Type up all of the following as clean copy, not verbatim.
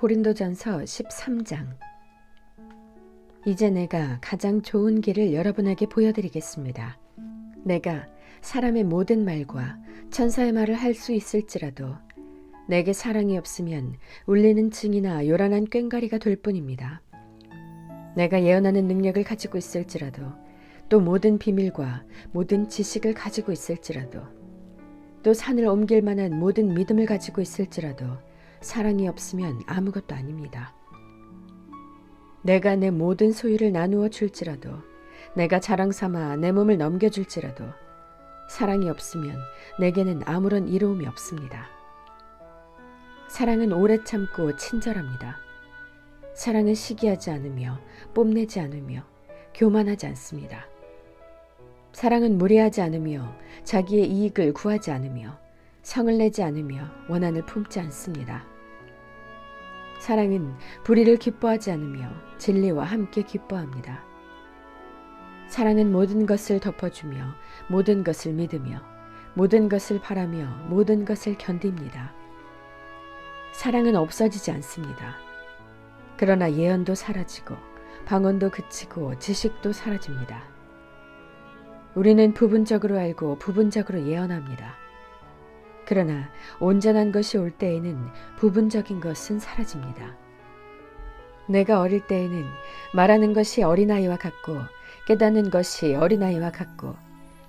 고린도전서 13장. 이제 내가 가장 좋은 길을 여러분에게 보여드리겠습니다. 내가 사람의 모든 말과 천사의 말을 할 수 있을지라도 내게 사랑이 없으면 울리는 징이나 요란한 꽹과리가 될 뿐입니다. 내가 예언하는 능력을 가지고 있을지라도, 또 모든 비밀과 모든 지식을 가지고 있을지라도, 또 산을 옮길 만한 모든 믿음을 가지고 있을지라도 사랑이 없으면 아무것도 아닙니다. 내가 내 모든 소유를 나누어 줄지라도, 내가 자랑 삼아 내 몸을 넘겨줄지라도 사랑이 없으면 내게는 아무런 이로움이 없습니다. 사랑은 오래 참고 친절합니다. 사랑은 시기하지 않으며 뽐내지 않으며 교만하지 않습니다. 사랑은 무례하지 않으며 자기의 이익을 구하지 않으며 성을 내지 않으며 원한을 품지 않습니다. 사랑은 불의를 기뻐하지 않으며 진리와 함께 기뻐합니다. 사랑은 모든 것을 덮어주며 모든 것을 믿으며 모든 것을 바라며 모든 것을 견딥니다. 사랑은 없어지지 않습니다. 그러나 예언도 사라지고 방언도 그치고 지식도 사라집니다. 우리는 부분적으로 알고 부분적으로 예언합니다. 그러나 온전한 것이 올 때에는 부분적인 것은 사라집니다. 내가 어릴 때에는 말하는 것이 어린아이와 같고 깨닫는 것이 어린아이와 같고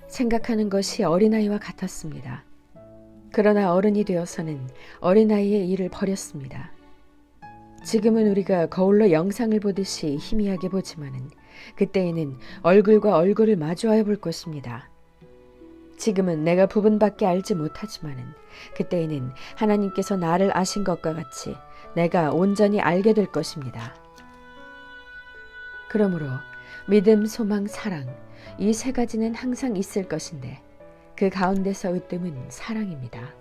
생각하는 것이 어린아이와 같았습니다. 그러나 어른이 되어서는 어린아이의 일을 버렸습니다. 지금은 우리가 거울로 영상을 보듯이 희미하게 보지만은 그때에는 얼굴과 얼굴을 마주하여 볼 것입니다. 지금은 내가 부분밖에 알지 못하지만은 그때에는 하나님께서 나를 아신 것과 같이 내가 온전히 알게 될 것입니다. 그러므로 믿음, 소망, 사랑, 이 세 가지는 항상 있을 것인데 그 가운데서 으뜸은 사랑입니다.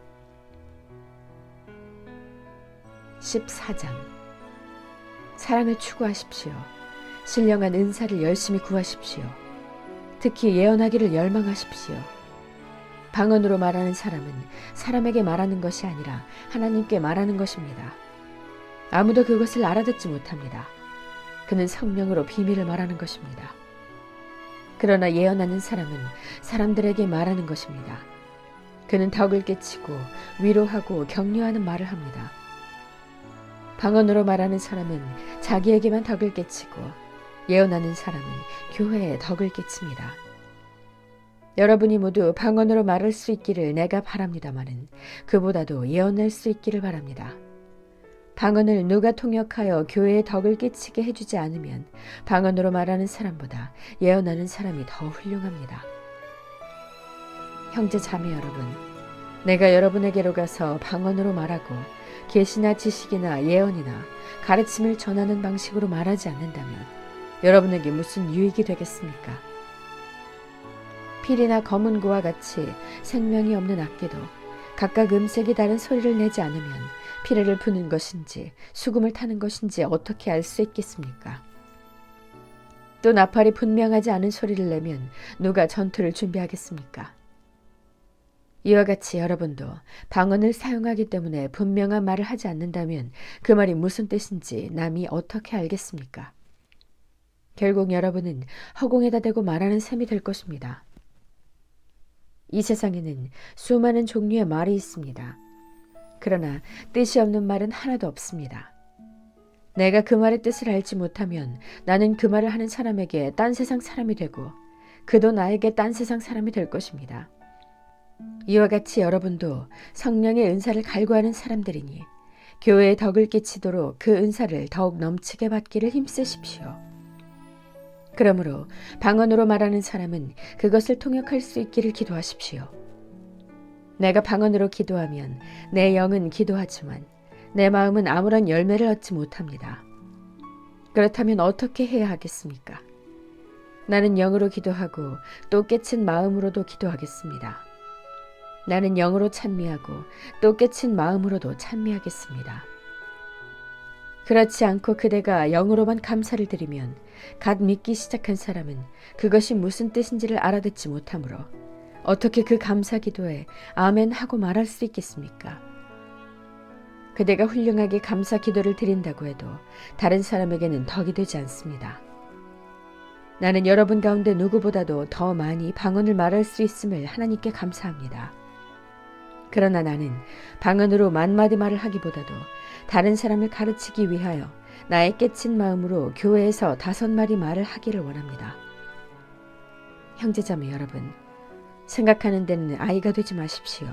14장. 사랑을 추구하십시오. 신령한 은사를 열심히 구하십시오. 특히 예언하기를 열망하십시오. 방언으로 말하는 사람은 사람에게 말하는 것이 아니라 하나님께 말하는 것입니다. 아무도 그것을 알아듣지 못합니다. 그는 성령으로 비밀을 말하는 것입니다. 그러나 예언하는 사람은 사람들에게 말하는 것입니다. 그는 덕을 끼치고 위로하고 격려하는 말을 합니다. 방언으로 말하는 사람은 자기에게만 덕을 끼치고 예언하는 사람은 교회에 덕을 끼칩니다. 여러분이 모두 방언으로 말할 수 있기를 내가 바랍니다마는 그보다도 예언할 수 있기를 바랍니다. 방언을 누가 통역하여 교회에 덕을 끼치게 해주지 않으면 방언으로 말하는 사람보다 예언하는 사람이 더 훌륭합니다. 형제 자매 여러분, 내가 여러분에게로 가서 방언으로 말하고 계시나 지식이나 예언이나 가르침을 전하는 방식으로 말하지 않는다면 여러분에게 무슨 유익이 되겠습니까? 필이나 검은고와 같이 생명이 없는 악기도 각각 음색이 다른 소리를 내지 않으면 피레를 부는 것인지 수금을 타는 것인지 어떻게 알 수 있겠습니까? 또 나팔이 분명하지 않은 소리를 내면 누가 전투를 준비하겠습니까? 이와 같이 여러분도 방언을 사용하기 때문에 분명한 말을 하지 않는다면 그 말이 무슨 뜻인지 남이 어떻게 알겠습니까? 결국 여러분은 허공에다 대고 말하는 셈이 될 것입니다. 이 세상에는 수많은 종류의 말이 있습니다. 그러나 뜻이 없는 말은 하나도 없습니다. 내가 그 말의 뜻을 알지 못하면 나는 그 말을 하는 사람에게 딴 세상 사람이 되고 그도 나에게 딴 세상 사람이 될 것입니다. 이와 같이 여러분도 성령의 은사를 갈구하는 사람들이니 교회에 덕을 끼치도록 그 은사를 더욱 넘치게 받기를 힘쓰십시오. 그러므로 방언으로 말하는 사람은 그것을 통역할 수 있기를 기도하십시오. 내가 방언으로 기도하면 내 영은 기도하지만 내 마음은 아무런 열매를 얻지 못합니다. 그렇다면 어떻게 해야 하겠습니까? 나는 영으로 기도하고 또 깨친 마음으로도 기도하겠습니다. 나는 영으로 찬미하고 또 깨친 마음으로도 찬미하겠습니다. 그렇지 않고 그대가 영으로만 감사를 드리면 갓 믿기 시작한 사람은 그것이 무슨 뜻인지를 알아듣지 못하므로 어떻게 그 감사 기도에 아멘 하고 말할 수 있겠습니까? 그대가 훌륭하게 감사 기도를 드린다고 해도 다른 사람에게는 덕이 되지 않습니다. 나는 여러분 가운데 누구보다도 더 많이 방언을 말할 수 있음을 하나님께 감사합니다. 그러나 나는 방언으로 만마디 말을 하기보다도 다른 사람을 가르치기 위하여 나의 깨친 마음으로 교회에서 5마디 말을 하기를 원합니다. 형제자매 여러분, 생각하는 데는 아이가 되지 마십시오.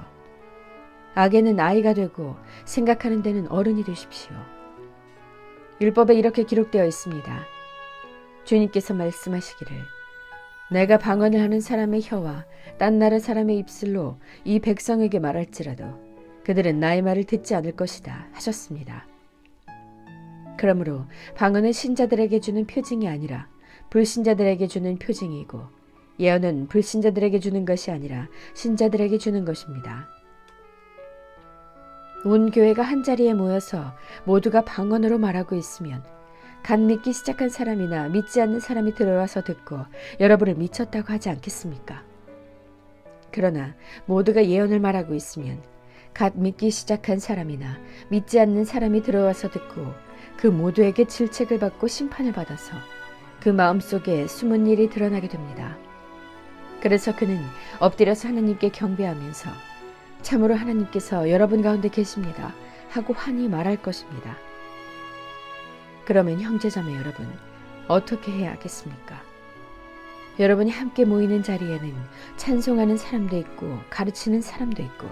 악에는 아이가 되고 생각하는 데는 어른이 되십시오. 율법에 이렇게 기록되어 있습니다. 주님께서 말씀하시기를 내가 방언을 하는 사람의 혀와 딴 나라 사람의 입술로 이 백성에게 말할지라도 그들은 나의 말을 듣지 않을 것이다 하셨습니다. 그러므로 방언은 신자들에게 주는 표징이 아니라 불신자들에게 주는 표징이고 예언은 불신자들에게 주는 것이 아니라 신자들에게 주는 것입니다. 온 교회가 한자리에 모여서 모두가 방언으로 말하고 있으면 갓 믿기 시작한 사람이나 믿지 않는 사람이 들어와서 듣고 여러분을 미쳤다고 하지 않겠습니까? 그러나 모두가 예언을 말하고 있으면 갓 믿기 시작한 사람이나 믿지 않는 사람이 들어와서 듣고 그 모두에게 질책을 받고 심판을 받아서 그 마음속에 숨은 일이 드러나게 됩니다. 그래서 그는 엎드려서 하나님께 경배하면서 참으로 하나님께서 여러분 가운데 계십니다 하고 환히 말할 것입니다. 그러면 형제자매 여러분, 어떻게 해야 하겠습니까? 여러분이 함께 모이는 자리에는 찬송하는 사람도 있고 가르치는 사람도 있고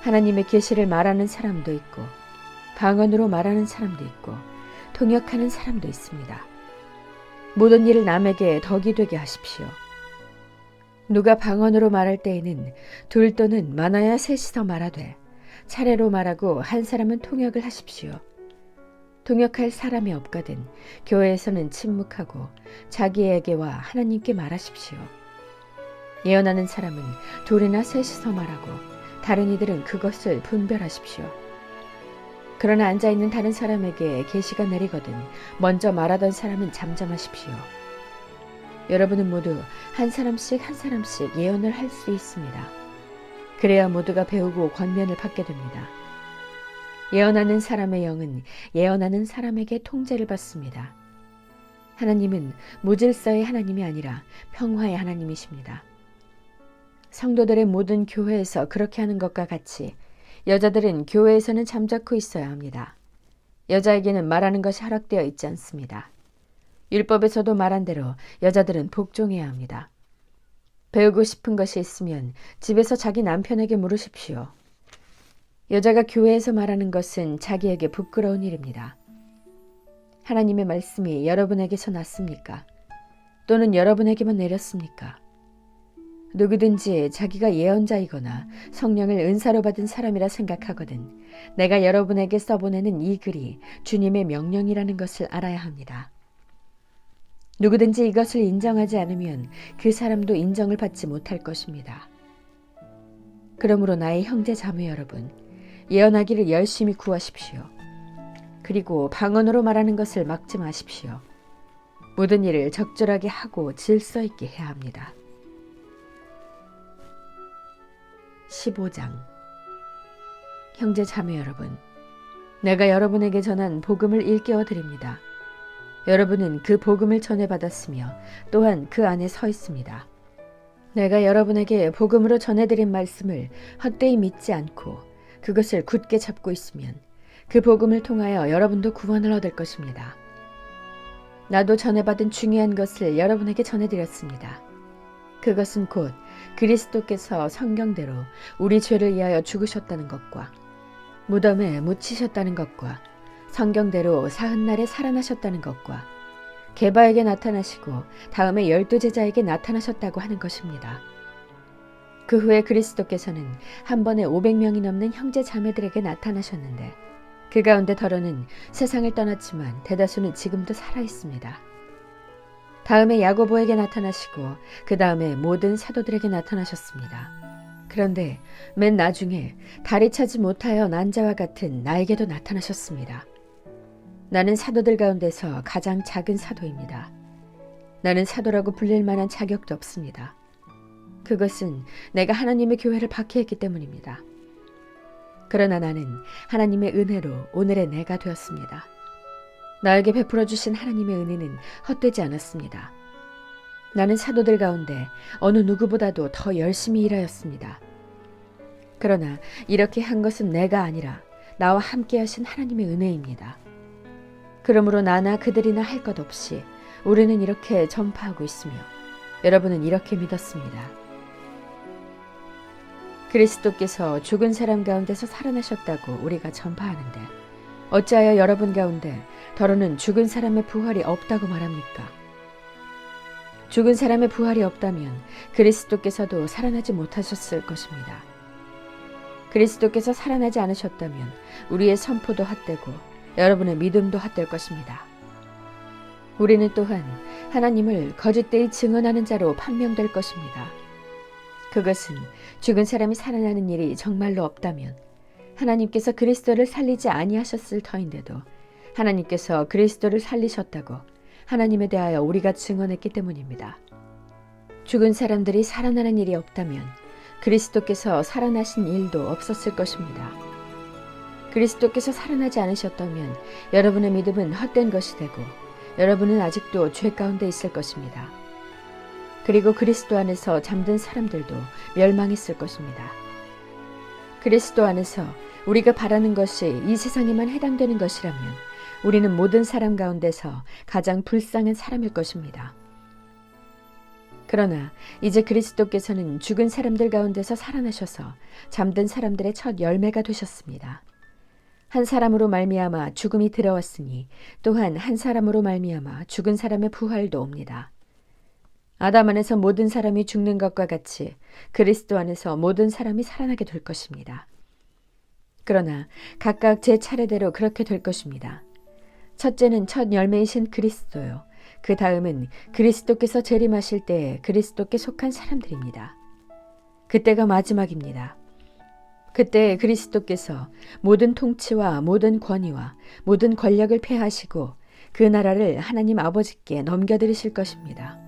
하나님의 계시를 말하는 사람도 있고 방언으로 말하는 사람도 있고 통역하는 사람도 있습니다. 모든 일을 남에게 덕이 되게 하십시오. 누가 방언으로 말할 때에는 둘 또는 많아야 셋이서 말하되 차례로 말하고 한 사람은 통역을 하십시오. 통역할 사람이 없거든 교회에서는 침묵하고 자기에게와 하나님께 말하십시오. 예언하는 사람은 둘이나 셋이서 말하고 다른 이들은 그것을 분별하십시오. 그러나 앉아있는 다른 사람에게 계시가 내리거든 먼저 말하던 사람은 잠잠하십시오. 여러분은 모두 한 사람씩 예언을 할 수 있습니다. 그래야 모두가 배우고 권면을 받게 됩니다. 예언하는 사람의 영은 예언하는 사람에게 통제를 받습니다. 하나님은 무질서의 하나님이 아니라 평화의 하나님이십니다. 성도들의 모든 교회에서 그렇게 하는 것과 같이 여자들은 교회에서는 잠자코 있어야 합니다. 여자에게는 말하는 것이 허락되어 있지 않습니다. 율법에서도 말한 대로 여자들은 복종해야 합니다. 배우고 싶은 것이 있으면 집에서 자기 남편에게 물으십시오. 여자가 교회에서 말하는 것은 자기에게 부끄러운 일입니다. 하나님의 말씀이 여러분에게서 났습니까? 또는 여러분에게만 내렸습니까? 누구든지 자기가 예언자이거나 성령을 은사로 받은 사람이라 생각하거든 내가 여러분에게 써보내는 이 글이 주님의 명령이라는 것을 알아야 합니다. 누구든지 이것을 인정하지 않으면 그 사람도 인정을 받지 못할 것입니다. 그러므로 나의 형제 자매 여러분, 예언하기를 열심히 구하십시오. 그리고 방언으로 말하는 것을 막지 마십시오. 모든 일을 적절하게 하고 질서 있게 해야 합니다. 15장. 형제 자매 여러분, 내가 여러분에게 전한 복음을 일깨워 드립니다. 여러분은 그 복음을 전해받았으며 또한 그 안에 서 있습니다. 내가 여러분에게 복음으로 전해드린 말씀을 헛되이 믿지 않고 그것을 굳게 잡고 있으면 그 복음을 통하여 여러분도 구원을 얻을 것입니다. 나도 전해받은 중요한 것을 여러분에게 전해드렸습니다. 그것은 곧 그리스도께서 성경대로 우리 죄를 위하여 죽으셨다는 것과 무덤에 묻히셨다는 것과 성경대로 사흔날에 살아나셨다는 것과 게바에게 나타나시고 다음에 12 제자에게 나타나셨다고 하는 것입니다. 그 후에 그리스도께서는 한 번에 500명이 넘는 형제 자매들에게 나타나셨는데 그 가운데 더러는 세상을 떠났지만 대다수는 지금도 살아있습니다. 다음에 야고보에게 나타나시고 그 다음에 모든 사도들에게 나타나셨습니다. 그런데 맨 나중에 다리 차지 못하여 난 자와 같은 나에게도 나타나셨습니다. 나는 사도들 가운데서 가장 작은 사도입니다. 나는 사도라고 불릴 만한 자격도 없습니다. 그것은 내가 하나님의 교회를 박해했기 때문입니다. 그러나 나는 하나님의 은혜로 오늘의 내가 되었습니다. 나에게 베풀어 주신 하나님의 은혜는 헛되지 않았습니다. 나는 사도들 가운데 어느 누구보다도 더 열심히 일하였습니다. 그러나 이렇게 한 것은 내가 아니라 나와 함께 하신 하나님의 은혜입니다. 그러므로 나나 그들이나 할 것 없이 우리는 이렇게 전파하고 있으며 여러분은 이렇게 믿었습니다. 그리스도께서 죽은 사람 가운데서 살아나셨다고 우리가 전파하는데 어찌하여 여러분 가운데 더러는 죽은 사람의 부활이 없다고 말합니까? 죽은 사람의 부활이 없다면 그리스도께서도 살아나지 못하셨을 것입니다. 그리스도께서 살아나지 않으셨다면 우리의 선포도 헛되고 여러분의 믿음도 헛될 것입니다. 우리는 또한 하나님을 거짓되이 증언하는 자로 판명될 것입니다. 그것은 죽은 사람이 살아나는 일이 정말로 없다면 하나님께서 그리스도를 살리지 아니하셨을 터인데도 하나님께서 그리스도를 살리셨다고 하나님에 대하여 우리가 증언했기 때문입니다. 죽은 사람들이 살아나는 일이 없다면 그리스도께서 살아나신 일도 없었을 것입니다. 그리스도께서 살아나지 않으셨다면 여러분의 믿음은 헛된 것이 되고 여러분은 아직도 죄 가운데 있을 것입니다. 그리고 그리스도 안에서 잠든 사람들도 멸망했을 것입니다. 그리스도 안에서 우리가 바라는 것이 이 세상에만 해당되는 것이라면 우리는 모든 사람 가운데서 가장 불쌍한 사람일 것입니다. 그러나 이제 그리스도께서는 죽은 사람들 가운데서 살아나셔서 잠든 사람들의 첫 열매가 되셨습니다. 한 사람으로 말미암아 죽음이 들어왔으니 또한 한 사람으로 말미암아 죽은 사람의 부활도 옵니다. 아담 안에서 모든 사람이 죽는 것과 같이 그리스도 안에서 모든 사람이 살아나게 될 것입니다. 그러나 각각 제 차례대로 그렇게 될 것입니다. 첫째는 첫 열매이신 그리스도요. 그 다음은 그리스도께서 재림하실 때에 그리스도께 속한 사람들입니다. 그때가 마지막입니다. 그때 그리스도께서 모든 통치와 모든 권위와 모든 권력을 폐하시고 그 나라를 하나님 아버지께 넘겨드리실 것입니다.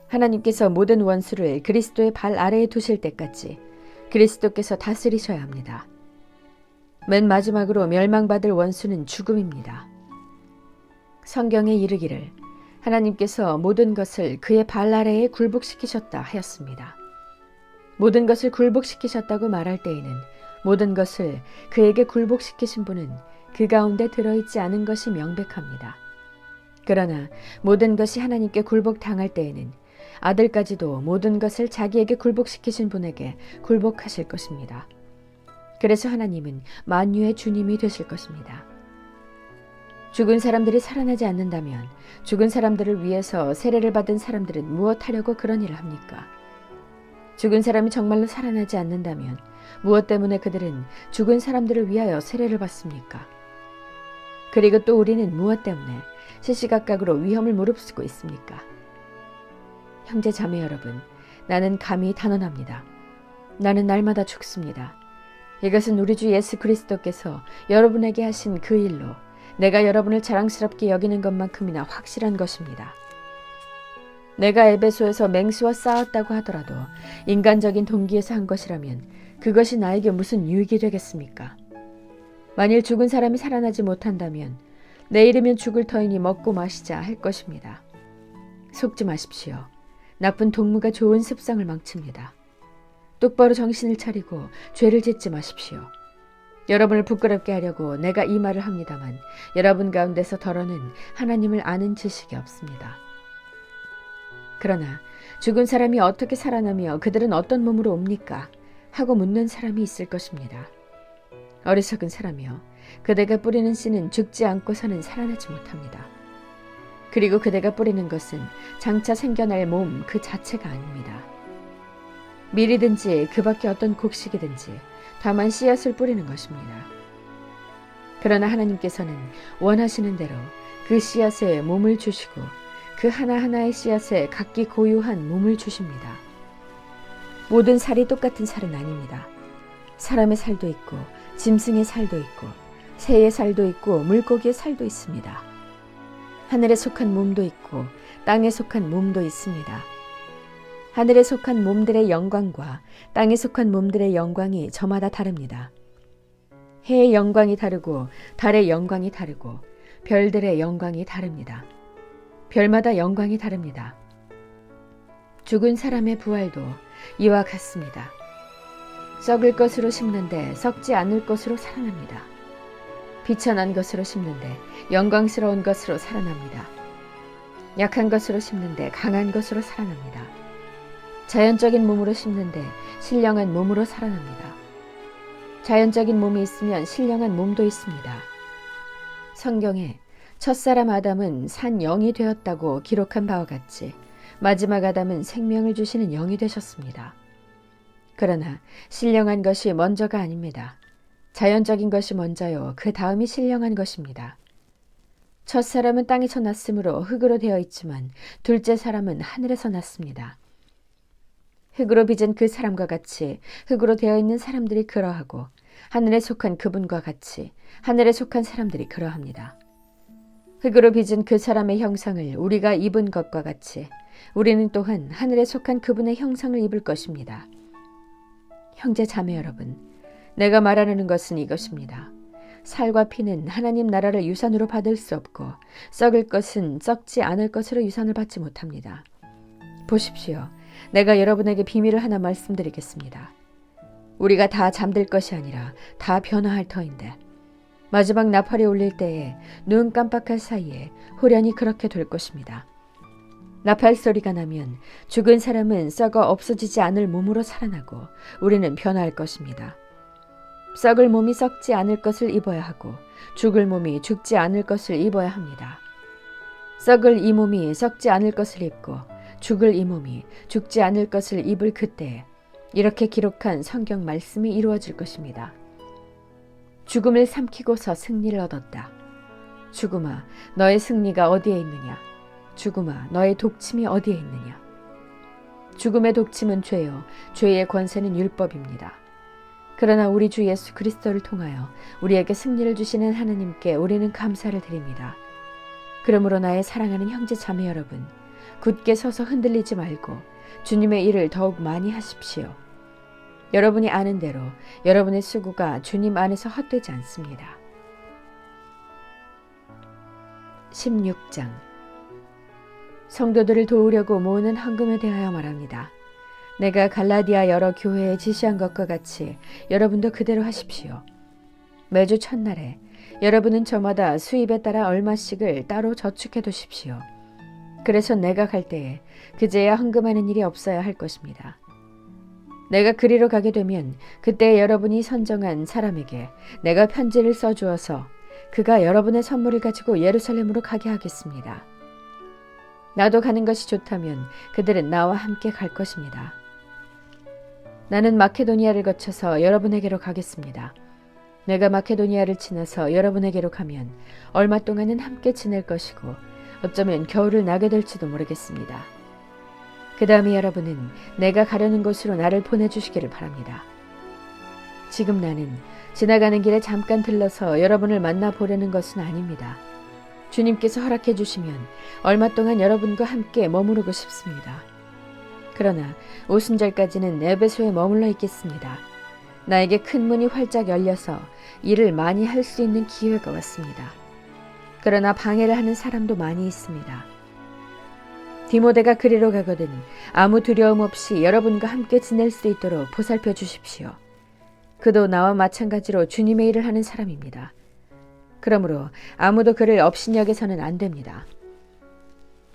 하나님께서 모든 원수를 그리스도의 발 아래에 두실 때까지 그리스도께서 다스리셔야 합니다. 맨 마지막으로 멸망받을 원수는 죽음입니다. 성경에 이르기를 하나님께서 모든 것을 그의 발 아래에 굴복시키셨다 하였습니다. 모든 것을 굴복시키셨다고 말할 때에는 모든 것을 그에게 굴복시키신 분은 그 가운데 들어있지 않은 것이 명백합니다. 그러나 모든 것이 하나님께 굴복당할 때에는 아들까지도 모든 것을 자기에게 굴복시키신 분에게 굴복하실 것입니다. 그래서 하나님은 만유의 주님이 되실 것입니다. 죽은 사람들이 살아나지 않는다면 죽은 사람들을 위해서 세례를 받은 사람들은 무엇하려고 그런 일을 합니까? 죽은 사람이 정말로 살아나지 않는다면 무엇 때문에 그들은 죽은 사람들을 위하여 세례를 받습니까? 그리고 또 우리는 무엇 때문에 시시각각으로 위험을 무릅쓰고 있습니까? 형제 자매 여러분, 나는 감히 단언합니다. 나는 날마다 죽습니다. 이것은 우리 주 예수 그리스도께서 여러분에게 하신 그 일로 내가 여러분을 자랑스럽게 여기는 것만큼이나 확실한 것입니다. 내가 에베소에서 맹수와 싸웠다고 하더라도 인간적인 동기에서 한 것이라면 그것이 나에게 무슨 유익이 되겠습니까? 만일 죽은 사람이 살아나지 못한다면 내일이면 죽을 터이니 먹고 마시자 할 것입니다. 속지 마십시오. 나쁜 동무가 좋은 습성을 망칩니다. 똑바로 정신을 차리고 죄를 짓지 마십시오. 여러분을 부끄럽게 하려고 내가 이 말을 합니다만 여러분 가운데서 더러는 하나님을 아는 지식이 없습니다. 그러나 죽은 사람이 어떻게 살아나며 그들은 어떤 몸으로 옵니까? 하고 묻는 사람이 있을 것입니다. 어리석은 사람이여, 그대가 뿌리는 씨는 죽지 않고서는 살아나지 못합니다. 그리고 그대가 뿌리는 것은 장차 생겨날 몸 그 자체가 아닙니다. 밀이든지 그 밖에 어떤 곡식이든지 다만 씨앗을 뿌리는 것입니다. 그러나 하나님께서는 원하시는 대로 그 씨앗에 몸을 주시고 그 하나하나의 씨앗에 각기 고유한 몸을 주십니다. 모든 살이 똑같은 살은 아닙니다. 사람의 살도 있고 짐승의 살도 있고 새의 살도 있고 물고기의 살도 있습니다. 하늘에 속한 몸도 있고 땅에 속한 몸도 있습니다. 하늘에 속한 몸들의 영광과 땅에 속한 몸들의 영광이 저마다 다릅니다. 해의 영광이 다르고 달의 영광이 다르고 별들의 영광이 다릅니다. 별마다 영광이 다릅니다. 죽은 사람의 부활도 이와 같습니다. 썩을 것으로 심는데 썩지 않을 것으로 살아납니다. 비천한 것으로 심는데 영광스러운 것으로 살아납니다. 약한 것으로 심는데 강한 것으로 살아납니다. 자연적인 몸으로 심는데 신령한 몸으로 살아납니다. 자연적인 몸이 있으면 신령한 몸도 있습니다. 성경에 첫사람 아담은 산 영이 되었다고 기록한 바와 같이 마지막 아담은 생명을 주시는 영이 되셨습니다. 그러나 신령한 것이 먼저가 아닙니다. 자연적인 것이 먼저요. 그 다음이 신령한 것입니다. 첫 사람은 땅에서 났으므로 흙으로 되어 있지만 둘째 사람은 하늘에서 났습니다. 흙으로 빚은 그 사람과 같이 흙으로 되어 있는 사람들이 그러하고 하늘에 속한 그분과 같이 하늘에 속한 사람들이 그러합니다. 흙으로 빚은 그 사람의 형상을 우리가 입은 것과 같이 우리는 또한 하늘에 속한 그분의 형상을 입을 것입니다. 형제 자매 여러분, 내가 말하는 것은 이것입니다. 살과 피는 하나님 나라를 유산으로 받을 수 없고 썩을 것은 썩지 않을 것으로 유산을 받지 못합니다. 보십시오. 내가 여러분에게 비밀을 하나 말씀드리겠습니다. 우리가 다 잠들 것이 아니라 다 변화할 터인데 마지막 나팔이 울릴 때에 눈 깜빡할 사이에 호련히 그렇게 될 것입니다. 나팔 소리가 나면 죽은 사람은 썩어 없어지지 않을 몸으로 살아나고 우리는 변화할 것입니다. 썩을 몸이 썩지 않을 것을 입어야 하고 죽을 몸이 죽지 않을 것을 입어야 합니다. 썩을 이 몸이 썩지 않을 것을 입고 죽을 이 몸이 죽지 않을 것을 입을 그때에 이렇게 기록한 성경 말씀이 이루어질 것입니다. 죽음을 삼키고서 승리를 얻었다. 죽음아, 너의 승리가 어디에 있느냐? 죽음아, 너의 독침이 어디에 있느냐? 죽음의 독침은 죄요, 죄의 권세는 율법입니다. 그러나 우리 주 예수 그리스도를 통하여 우리에게 승리를 주시는 하나님께 우리는 감사를 드립니다. 그러므로 나의 사랑하는 형제 자매 여러분, 굳게 서서 흔들리지 말고 주님의 일을 더욱 많이 하십시오. 여러분이 아는 대로 여러분의 수고가 주님 안에서 헛되지 않습니다. 16장 성도들을 도우려고 모으는 헌금에 대하여 말합니다. 내가 갈라디아 여러 교회에 지시한 것과 같이 여러분도 그대로 하십시오. 매주 첫날에 여러분은 저마다 수입에 따라 얼마씩을 따로 저축해 두십시오. 그래서 내가 갈 때에 그제야 헌금하는 일이 없어야 할 것입니다. 내가 그리로 가게 되면 그때 여러분이 선정한 사람에게 내가 편지를 써주어서 그가 여러분의 선물을 가지고 예루살렘으로 가게 하겠습니다. 나도 가는 것이 좋다면 그들은 나와 함께 갈 것입니다. 나는 마케도니아를 거쳐서 여러분에게로 가겠습니다. 내가 마케도니아를 지나서 여러분에게로 가면 얼마 동안은 함께 지낼 것이고 어쩌면 겨울을 나게 될지도 모르겠습니다. 그 다음에 여러분은 내가 가려는 곳으로 나를 보내주시기를 바랍니다. 지금 나는 지나가는 길에 잠깐 들러서 여러분을 만나보려는 것은 아닙니다. 주님께서 허락해 주시면 얼마 동안 여러분과 함께 머무르고 싶습니다. 그러나 오순절까지는 에베소에 머물러 있겠습니다. 나에게 큰 문이 활짝 열려서 일을 많이 할 수 있는 기회가 왔습니다. 그러나 방해를 하는 사람도 많이 있습니다. 디모데가 그리로 가거든 아무 두려움 없이 여러분과 함께 지낼 수 있도록 보살펴 주십시오. 그도 나와 마찬가지로 주님의 일을 하는 사람입니다. 그러므로 아무도 그를 업신여겨서는 안 됩니다.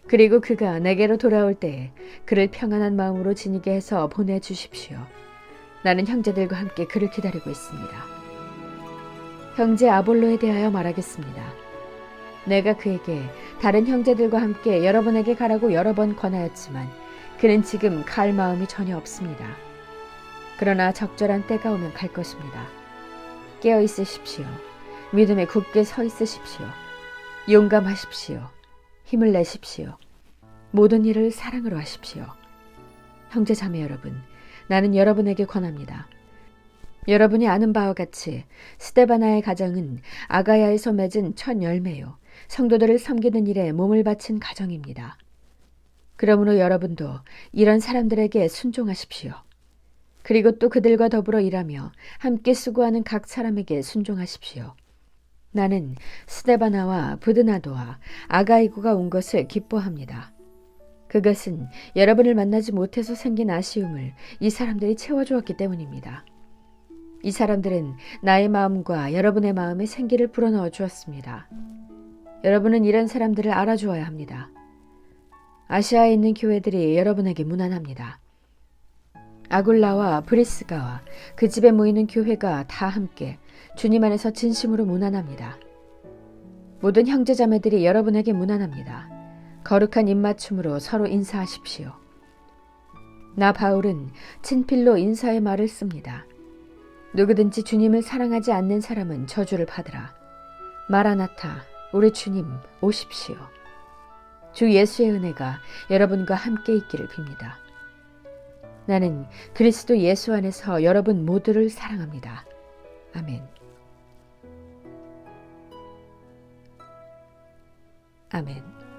그리고 그가 내게로 돌아올 때에 그를 평안한 마음으로 지니게 해서 보내주십시오. 나는 형제들과 함께 그를 기다리고 있습니다. 형제 아볼로에 대하여 말하겠습니다. 내가 그에게 다른 형제들과 함께 여러분에게 가라고 여러 번 권하였지만 그는 지금 갈 마음이 전혀 없습니다. 그러나 적절한 때가 오면 갈 것입니다. 깨어 있으십시오. 믿음에 굳게 서 있으십시오. 용감하십시오. 힘을 내십시오. 모든 일을 사랑으로 하십시오. 형제 자매 여러분, 나는 여러분에게 권합니다. 여러분이 아는 바와 같이 스데바나의 가정은 아가야에서 맺은 첫 열매요, 성도들을 섬기는 일에 몸을 바친 가정입니다. 그러므로 여러분도 이런 사람들에게 순종하십시오. 그리고 또 그들과 더불어 일하며 함께 수고하는 각 사람에게 순종하십시오. 나는 스데바나와 부드나도와 아가이고가 온 것을 기뻐합니다. 그것은 여러분을 만나지 못해서 생긴 아쉬움을 이 사람들이 채워주었기 때문입니다. 이 사람들은 나의 마음과 여러분의 마음에 생기를 불어넣어 주었습니다. 여러분은 이런 사람들을 알아주어야 합니다. 아시아에 있는 교회들이 여러분에게 무난합니다. 아굴라와 브리스가와 그 집에 모이는 교회가 다 함께 주님 안에서 진심으로 무난합니다. 모든 형제자매들이 여러분에게 무난합니다. 거룩한 입맞춤으로 서로 인사하십시오. 나 바울은 친필로 인사의 말을 씁니다. 누구든지 주님을 사랑하지 않는 사람은 저주를 받으라. 마라나타, 우리 주님 오십시오. 주 예수의 은혜가 여러분과 함께 있기를 빕니다. 나는 그리스도 예수 안에서 여러분 모두를 사랑합니다. 아멘. 아멘.